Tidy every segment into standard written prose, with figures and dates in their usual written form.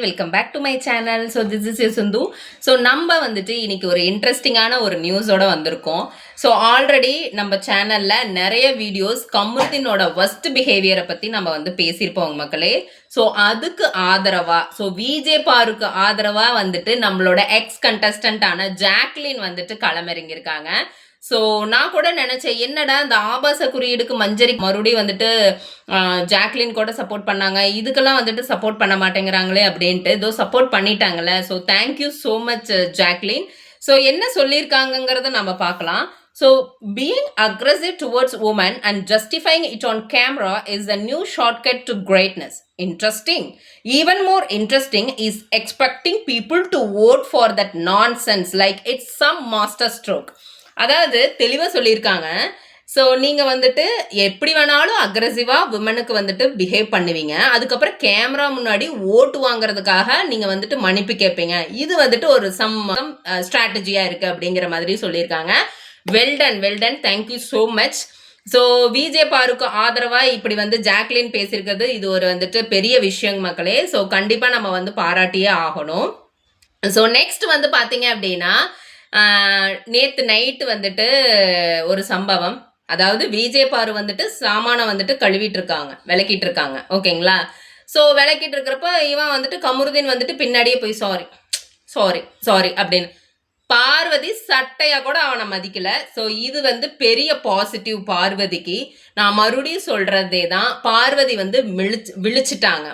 Welcome back to my channel. So this is Sindhu. So நம்ம வந்துட்டு இன்னைக்கு ஒரு இன்ட்ரெஸ்டிங்கான ஒரு நியூஸோட வந்திருக்கோம். ஸோ ஆல்ரெடி நம்ம சேனலில் நிறைய வீடியோஸ் கமுதினோட ஒர்ஸ்ட் பிஹேவியரை பற்றி நம்ம வந்து பேசியிருப்போம் மக்களே. ஸோ அதுக்கு ஆதரவாக, ஸோ விஜே பாருக்கு ஆதரவாக வந்துட்டு நம்மளோட எக்ஸ் கண்டஸ்டன்டான ஜாக்லின் வந்துட்டு களமிறங்கியிருக்காங்க. ஸோ நான் கூட நினச்சேன், என்னடா இந்த ஆபாச குறியீடுக்கு மஞ்சரி மறுபடியும் வந்துட்டு ஜாக்லின் கூட சப்போர்ட் பண்ணாங்க, இதுக்கெல்லாம் வந்துட்டு சப்போர்ட் பண்ண மாட்டேங்கிறாங்களே அப்படின்ட்டு. இதோ சப்போர்ட் பண்ணிட்டாங்கல்ல. So thank you so much Jacqueline. So என்ன சொல்லியிருக்காங்கங்கிறத நம்ம பார்க்கலாம். So, being aggressive towards women and justifying it on camera is a new shortcut to greatness. Interesting. Even more interesting is expecting people to vote for that nonsense like it's some master stroke. அதாவது தெளிவாக சொல்லியிருக்காங்க. So நீங்கள் வந்துட்டு எப்படி வேணாலும் அக்ரெசிவாக விமனுக்கு வந்துட்டு behave பண்ணுவீங்க, அதுக்கப்புறம் கேமரா முன்னாடி ஓட்டு வாங்குறதுக்காக நீங்கள் வந்துட்டு மன்னிப்பு கேட்பீங்க. இது வந்துட்டு ஒரு சம் ஸ்ட்ராட்டஜியாக இருக்குது அப்படிங்கிற மாதிரி சொல்லியிருக்காங்க. Well done thank you so much. So VJ பாருக்கு ஆதரவாக இப்படி வந்து ஜாக்லின் பேசியிருக்கிறது இது ஒரு வந்துட்டு பெரிய விஷயம் மக்களே. ஸோ கண்டிப்பாக நம்ம வந்து பாராட்டியே ஆகணும். ஸோ நெக்ஸ்ட் வந்து பார்த்தீங்க அப்படின்னா, நேற்று நைட்டு வந்துட்டு ஒரு சம்பவம். அதாவது விஜே பாரு வந்துட்டு சாமானை வந்துட்டு கழுவிட்டு இருக்காங்க, விளக்கிட்டு இருக்காங்க, ஓகேங்களா. ஸோ விளக்கிட்டு இருக்கிறப்ப இவன் வந்துட்டு கமருதீன் வந்துட்டு பின்னாடியே போய் சாரி அப்படின்னு பார்வதி சட்டையா கூட அவனை மதிக்கல. ஸோ இது வந்து பெரிய பாசிட்டிவ் பார்வதிக்கு. நான் மறுபடியும் சொல்றதே தான், பார்வதி வந்து விழிச்சிட்டாங்க.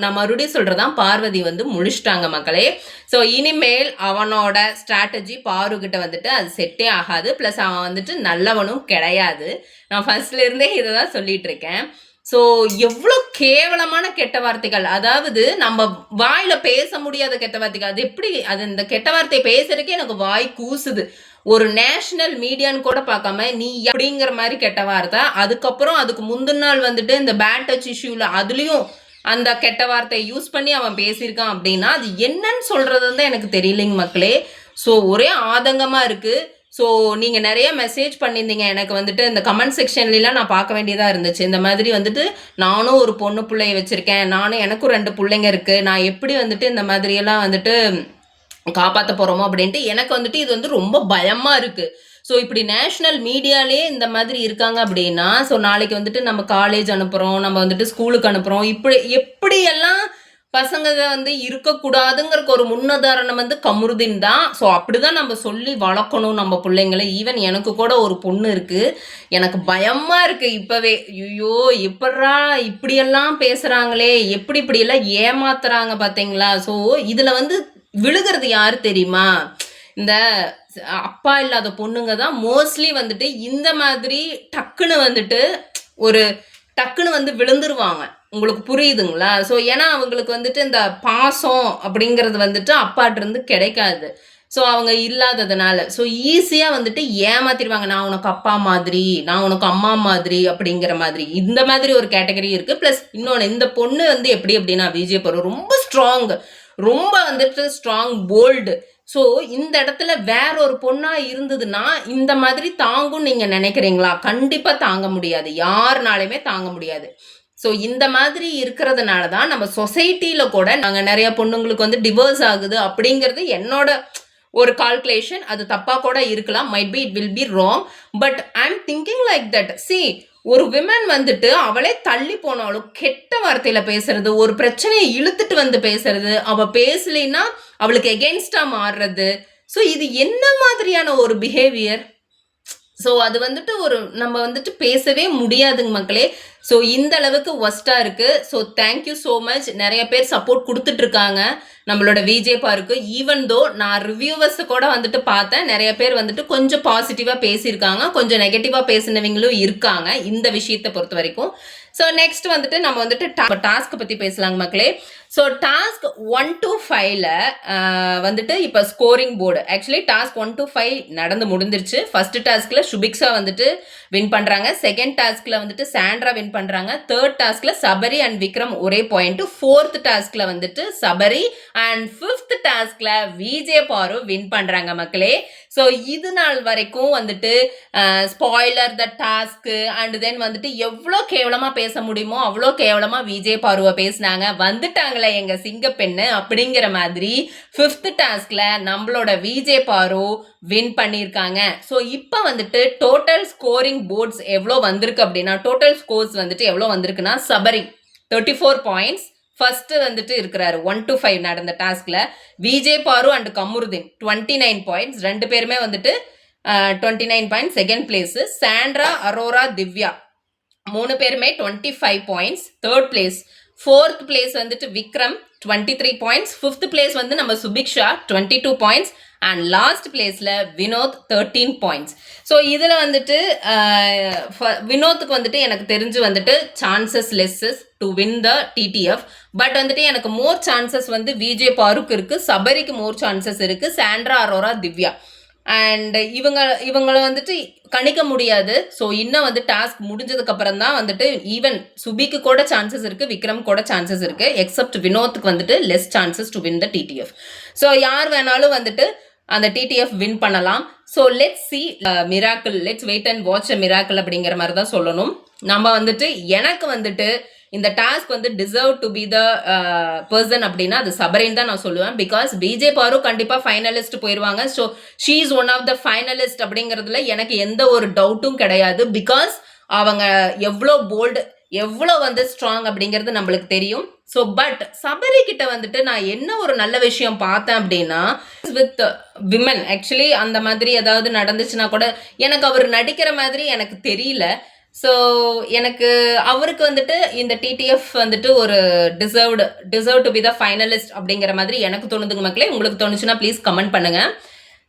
நான் மறுபடியும் சொல்றதான், பார்வதி வந்து முழிச்சிட்டாங்க மக்களே. ஸோ இனிமேல் அவனோட ஸ்ட்ராட்டஜி பாருகிட்ட வந்துட்டு அது செட்டே ஆகாது. ப்ளஸ் அவன் வந்துட்டு நல்லவனும் கிடையாது. நான் ஃபர்ஸ்ட்ல இருந்தே இதை தான் சொல்லிட்டு இருக்கேன். ஸோ எவ்வளோ கேவலமான கெட்ட வார்த்தைகள், அதாவது நம்ம வாயில பேச முடியாத கெட்ட வார்த்தைகள். அது எப்படி, அது இந்த கெட்ட வார்த்தை பேசுறதுக்கே எனக்கு வாய் கூசுது. ஒரு நேஷனல் மீடியான்னு கூட பார்க்காம நீ அப்படிங்கிற மாதிரி கெட்ட வார்த்தை. அதுக்கப்புறம் அதுக்கு முந்தின நாள் வந்துட்டு இந்த பேட் டச் இஷ்யூவில் அதுலேயும் அந்த கெட்ட வார்த்தையை யூஸ் பண்ணி அவன் பேசியிருக்கான் அப்படின்னா அது என்னன்னு சொல்றதுன்னு தான் எனக்கு தெரியலைங்க மக்களே. ஸோ ஒரே ஆதங்கமாக இருக்குது. ஸோ நீங்கள் நிறைய மெசேஜ் பண்ணியிருந்தீங்க எனக்கு வந்துட்டு இந்த கமெண்ட் செக்ஷன்லாம் நான் பார்க்க வேண்டியதாக இருந்துச்சு. இந்த மாதிரி வந்துட்டு நானும் ஒரு பொண்ணு பிள்ளைய வச்சுருக்கேன், எனக்கும் 2 பிள்ளைங்க இருக்குது, நான் எப்படி வந்துட்டு இந்த மாதிரியெல்லாம் வந்துட்டு காப்பாற்ற போகிறோமோ அப்படின்ட்டு எனக்கு வந்துட்டு இது வந்து ரொம்ப பயமாக இருக்குது. ஸோ இப்படி நேஷ்னல் மீடியாலே இந்த மாதிரி இருக்காங்க அப்படின்னா, ஸோ நாளைக்கு வந்துட்டு நம்ம காலேஜ் அனுப்புகிறோம், நம்ம வந்துட்டு ஸ்கூலுக்கு அனுப்புகிறோம், எப்படியெல்லாம் பசங்க வந்து இருக்கக்கூடாதுங்கிறக்கு ஒரு முன்னுதாரணம் வந்து கமருதீன் தான். ஸோ அப்படிதான் நம்ம சொல்லி வளர்க்கணும் நம்ம பிள்ளைங்களை. ஈவன் எனக்கு கூட ஒரு பொண்ணு இருக்கு, எனக்கு பயமா இருக்கு இப்பவே. ஐயோ எப்படா இப்படியெல்லாம் பேசுறாங்களே, இப்படியெல்லாம் ஏமாத்துறாங்க பார்த்தீங்களா. ஸோ இதுல வந்து விழுகிறது யாரு தெரியுமா, இந்த அப்பா இல்லாத பொண்ணுங்க தான் மோஸ்ட்லி வந்துட்டு இந்த மாதிரி டக்குன்னு வந்து விழுந்துருவாங்க. உங்களுக்கு புரியுதுங்களா. ஸோ ஏன்னா அவங்களுக்கு வந்துட்டு இந்த பாசம் அப்படிங்கிறது வந்துட்டு அப்பாட்டிருந்து கிடைக்காது. ஸோ அவங்க இல்லாததுனால ஸோ ஈஸியாக வந்துட்டு ஏமாத்திடுவாங்க. நான் உனக்கு அப்பா மாதிரி, நான் உனக்கு அம்மா மாதிரி அப்படிங்கிற மாதிரி இந்த மாதிரி ஒரு கேட்டகரி இருக்குது. ப்ளஸ் இன்னொன்று, இந்த பொண்ணு வந்து எப்படி அப்படின்னா விஜய் பாரு ரொம்ப ஸ்ட்ராங், ரொம்ப வந்துட்டு ஸ்ட்ராங், போல்டு. ஸோ இந்த இடத்துல வேற ஒரு பொண்ணாக இருந்ததுன்னா இந்த மாதிரி தாங்கும் நீங்கள் நினைக்கிறீங்களா? கண்டிப்பாக தாங்க முடியாது, யாருனாலுமே தாங்க முடியாது. ஸோ இந்த மாதிரி இருக்கிறதுனால தான் நம்ம சொசைட்டியில் கூட நாங்கள் நிறைய பொண்ணுங்களுக்கு வந்து டிவோர்ஸ் ஆகுது அப்படிங்கிறது என்னோட ஒரு கால்குலேஷன். அது தப்பாக கூட இருக்கலாம், might be it will be wrong, but I am thinking like that. C, ஒரு விமன் வந்துட்டு அவளே தள்ளி போனாலும் கெட்ட வார்த்தையில் பேசுறது, ஒரு பிரச்சனையை இழுத்துட்டு வந்து பேசுறது, அவள் பேசலைன்னா அவளுக்கு எகெயின்ஸ்டா மாறுறது. ஸோ இது என்ன மாதிரியான ஒரு பிஹேவியர்? ஸோ அது வந்துட்டு நம்ம வந்துட்டு பேசவே முடியாதுங்க மக்களே. ஸோ இந்த அளவுக்கு ஒஸ்ட்டாக இருக்குது. So thank you so much. நிறைய பேர் சப்போர்ட் கொடுத்துட்ருக்காங்க நம்மளோட விஜே பாருக்கு. ஈவன் தோ நான் ரிவ்யூவர்ஸை கூட வந்துட்டு பார்த்தேன், நிறைய பேர் வந்துட்டு கொஞ்சம் பாசிட்டிவாக பேசியிருக்காங்க, கொஞ்சம் நெகட்டிவாக பேசினவங்களும் இருக்காங்க இந்த விஷயத்தை பொறுத்த வரைக்கும். ஸோ நெக்ஸ்ட் வந்துட்டு நம்ம வந்துட்டு டாஸ்க்கை பற்றி பேசலாங்க மக்களே. ஸோ டாஸ்க் 1 to 5ல் வந்துட்டு இப்போ scoring board, actually task 1 to 5 நடந்து முடிஞ்சிருச்சு. ஃபர்ஸ்ட் டாஸ்கில் சுபிக்ஷா வந்துட்டு வின் பண்ணுறாங்க, செகண்ட் டாஸ்கில் வந்துட்டு சாண்ட்ரா வின் பண்ணுறாங்க, தேர்ட் டாஸ்கில் சபரி அண்ட் விக்ரம் ஒரே பாயிண்ட், ஃபோர்த் டாஸ்கில் வந்துட்டு சபரி அண்ட் ஃபிஃப்த் டாஸ்கில் விஜே பாரு வின் பண்ணுறாங்க மக்களே. ஸோ இது நாள் வரைக்கும் வந்துட்டு spoiler the task and then வந்துட்டு எவ்வளோ கேவலமாக பேச முடியுமோ அவ்வளோ கேவலமாக விஜய் பாருவை பேசினாங்க. வந்துட்டாங்களே எங்கள் சிங்கப்பெண்ணு அப்படிங்கிற மாதிரி 5th டாஸ்கில் நம்மளோட விஜய் பாரு வின் பண்ணியிருக்காங்க. ஸோ இப்போ வந்துட்டு டோட்டல் ஸ்கோரிங் போர்ட்ஸ் எவ்வளோ வந்திருக்கு அப்படின்னா, டோட்டல் ஸ்கோர்ஸ் வந்துட்டு எவ்வளோ வந்திருக்குன்னா, சபரி 34 பாயிண்ட்ஸ் ஃபர்ஸ்ட் வந்துட்டு இருக்கிறாரு 1 to 5 நடந்த டாஸ்க்ல. விஜய் பாரு அண்ட் கமருதீன் 29 பாயிண்ட்ஸ், ரெண்டு பேருமே வந்துட்டு 29 points second place. Sandra, Aurora, Divya 3 பேருமே 25 points third place. 4th place வந்துட்டு விக்ரம் 23 பாயிண்ட்ஸ். 5th பிளேஸ் வந்து நம்ம சுபிக்ஷா 22 பாயிண்ட்ஸ் அண்ட் லாஸ்ட் பிளேஸில் வினோத் 13 பாயிண்ட்ஸ். ஸோ இதில் வந்துட்டு வினோத்துக்கு வந்துட்டு எனக்கு தெரிஞ்சு வந்துட்டு chances less to win the TTF. But வந்துட்டு எனக்கு மோர் சான்சஸ் வந்து விஜய் பாருக்கு இருக்குது, சபரிக்கு மோர் சான்சஸ் இருக்குது, சாண்ட்ரா, அரோரா, திவ்யா. அண்ட் இவங்களை வந்துட்டு கணிக்க முடியாது. ஸோ இன்னும் வந்து டாஸ்க் முடிஞ்சதுக்கு அப்புறம் தான் வந்துட்டு ஈவன் சுபிக்கு கூட சான்சஸ் இருக்குது, விக்ரம் கூட சான்சஸ் இருக்குது, எக்ஸப்ட் வினோத்துக்கு வந்துட்டு less chances to win the TTF. So யார் வேணாலும் வந்துட்டு அந்த டிடிஎஃப் வின் பண்ணலாம். So let's see miracle, let's wait and watch a miracle அப்படிங்கிற மாதிரி தான் சொல்லணும். நம்ம வந்துட்டு எனக்கு வந்துட்டு இந்த டாஸ்க் வந்து deserve to be the person அப்படின்னா அது சபரின்னு தான் நான் சொல்லுவேன். பிகாஸ் விஜய் பாரு கண்டிப்பாக ஃபைனலிஸ்ட் போயிடுவாங்க. So she is one of the finalist அப்படிங்கிறதுல எனக்கு எந்த ஒரு டவுட்டும் கிடையாது. பிகாஸ் அவங்க எவ்வளோ போல்டு, எவ்வளோ வந்து ஸ்ட்ராங் அப்படிங்கிறது நம்மளுக்கு தெரியும். ஸோ பட் சபரி கிட்ட வந்துட்டு நான் என்ன ஒரு நல்ல விஷயம் பார்த்தேன் அப்படின்னா, வித் விமன் ஆக்சுவலி அந்த மாதிரி ஏதாவது நடந்துச்சுன்னா கூட எனக்கு அவர் நடிக்கிற மாதிரி எனக்கு தெரியல. ஸோ எனக்கு அவருக்கு வந்துட்டு இந்த டிடிஎஃப் வந்துட்டு ஒரு deserve to be the finalist அப்படிங்கிற மாதிரி எனக்கு தோணுதுங்க மக்களே. உங்களுக்கு தோணுச்சுன்னா ப்ளீஸ் கமெண்ட் பண்ணுங்க.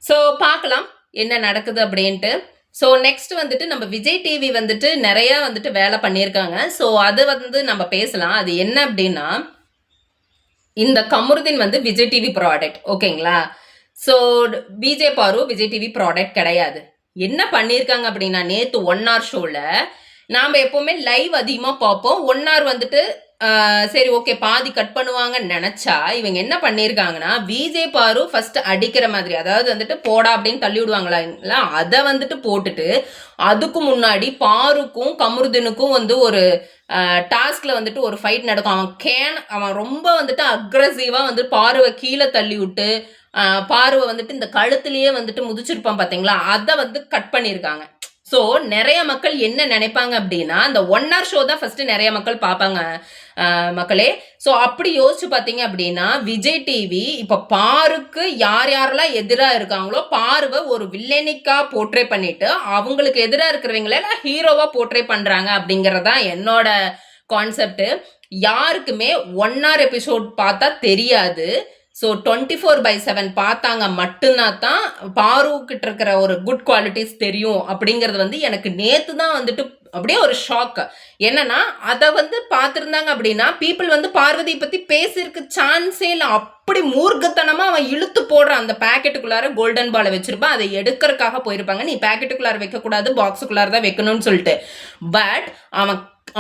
ஸோ பார்க்கலாம் என்ன நடக்குது அப்படின்ட்டு. ஸோ நெக்ஸ்ட் வந்துட்டு நம்ம விஜய் டிவி வந்துட்டு நிறையா வந்துட்டு வேலை பண்ணியிருக்காங்க. ஸோ அது வந்து நம்ம பேசலாம். அது என்ன அப்படின்னா, இந்த கமருதீன் வந்து விஜய் டிவி ப்ராடக்ட், ஓகேங்களா? ஸோ விஜய் பாரு விஜய் டிவி ப்ராடக்ட் கிடையாது. என்ன பண்ணியிருக்காங்க அப்படின்னா, நேற்று 1 hour ஷோவில் நாம் எப்போவுமே லைவ் அதிகமாக பார்ப்போம். 1 hour வந்துட்டு சரி ஓகே பாதி கட் பண்ணுவாங்கன்னு நினச்சா இவங்க என்ன பண்ணியிருக்காங்கன்னா, விஜய் பாரு ஃபர்ஸ்ட் அடிக்கிற மாதிரி, அதாவது வந்துட்டு போடா அப்படின்னு தள்ளி விடுவாங்களா, அதை வந்துட்டு போட்டுட்டு அதுக்கு முன்னாடி பாருக்கும் கமருதீனுக்கும் வந்து ஒரு டாஸ்க்ல வந்துட்டு ஒரு ஃபைட் நடக்கும். அவன் ரொம்ப வந்துட்டு அக்ரஸிவாக வந்து பாருவை கீழே தள்ளி விட்டு பாருவை வந்துட்டு இந்த கழுத்துலேயே வந்துட்டு முதிச்சிருப்பான் பார்த்தீங்களா, அதை வந்து கட் பண்ணியிருக்காங்க. ஸோ நிறைய மக்கள் என்ன நினைப்பாங்க அப்படின்னா, அந்த 1 hour ஷோ தான் ஃபர்ஸ்ட் நிறைய மக்கள் பார்ப்பாங்க மக்களே. ஸோ அப்படி யோசிச்சு பார்த்தீங்க அப்படின்னா, விஜய் டிவி இப்போ பாருக்கு யார் யாரெல்லாம் எதிராக இருக்காங்களோ பாருவை ஒரு வில்லனிக்கா போர்ட்ரே பண்ணிட்டு அவங்களுக்கு எதிராக இருக்கிறவங்கள ஹீரோவா போர்ட்ரே பண்றாங்க அப்படிங்கறதான் என்னோட கான்செப்ட். யாருக்குமே 1 hour எபிசோட் பார்த்தா தெரியாது. ஸோ 24/7 பார்த்தாங்க மட்டும்தான் தான் பாரு கிட்ட இருக்கிற ஒரு குட் குவாலிட்டிஸ் தெரியும் அப்படிங்கிறது வந்து எனக்கு நேற்று தான் வந்துட்டு அப்படியே ஒரு ஷாக். என்னன்னா அதை வந்து பார்த்துருந்தாங்க அப்படின்னா பீப்புள் வந்து பார்வதியை பற்றி பேசியிருக்கு சான்ஸே இல்லை. அப்படி மூர்க்கத்தனமாக அவன் இழுத்து போடுற அந்த பேக்கெட்டுக்குள்ளார கோல்டன் பாலை வச்சிருப்பான், அதை எடுக்கிறதுக்காக போயிருப்பாங்க. நீ பேக்கெட்டுக்குள்ளார வைக்கக்கூடாது, பாக்ஸுக்குள்ளார தான் வைக்கணும்னு சொல்லிட்டு. பட்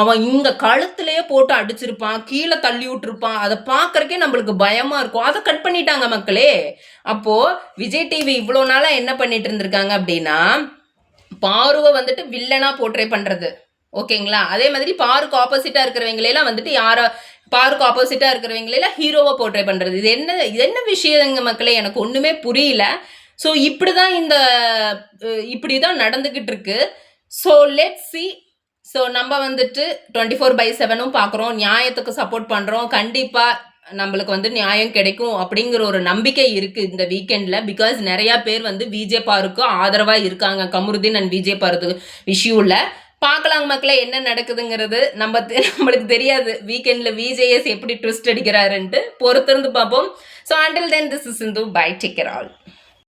அவன் இங்க கழுத்துலயே போட்டு அடிச்சிருப்பான், கீழே தள்ளி விட்டுருப்பான். அதை பார்க்கறக்கே நம்மளுக்கு பயமா இருக்கும். அதை கட் பண்ணிட்டாங்க மக்களே. அப்போ விஜய் டிவி இவ்வளோ நாளா என்ன பண்ணிட்டு இருந்திருக்காங்க அப்படின்னா, பாருவை வந்துட்டு வில்லனா போர்ட்ரே பண்றது, ஓகேங்களா? அதே மாதிரி பாருக்கு ஆப்போசிட்டா இருக்கிறவங்களெல்லாம் வந்துட்டு பாருக்கு ஆப்போசிட்டா இருக்கிறவங்களெல்லாம் ஹீரோவா போர்ட்ரே பண்றது. இது என்ன விஷயங்க மக்களே, எனக்கு ஒண்ணுமே புரியல. ஸோ இப்படிதான் நடந்துகிட்டு இருக்கு. So let's C. ஸோ நம்ம வந்துட்டு 24/7 பார்க்குறோம், நியாயத்துக்கு சப்போர்ட் பண்ணுறோம். கண்டிப்பாக நம்மளுக்கு வந்து நியாயம் கிடைக்கும் அப்படிங்கிற ஒரு நம்பிக்கை இருக்குது இந்த வீக்கெண்டில். பிகாஸ் நிறையா பேர் வந்து விஜய் பாருக்கு ஆதரவாக இருக்காங்க, கமருதீன் அண்ட் விஜய் பாருக்கு இஷ்யூவில். பார்க்கலாங்க மக்களே என்ன நடக்குதுங்கிறது. நம்மளுக்கு தெரியாது வீக்கெண்டில் விஜேஎஸ் எப்படி ட்விஸ்ட் அடிக்கிறாருன்ட்டு. பொறுத்திருந்து பார்ப்போம். So until then this is Sindhu. Bye, take care all.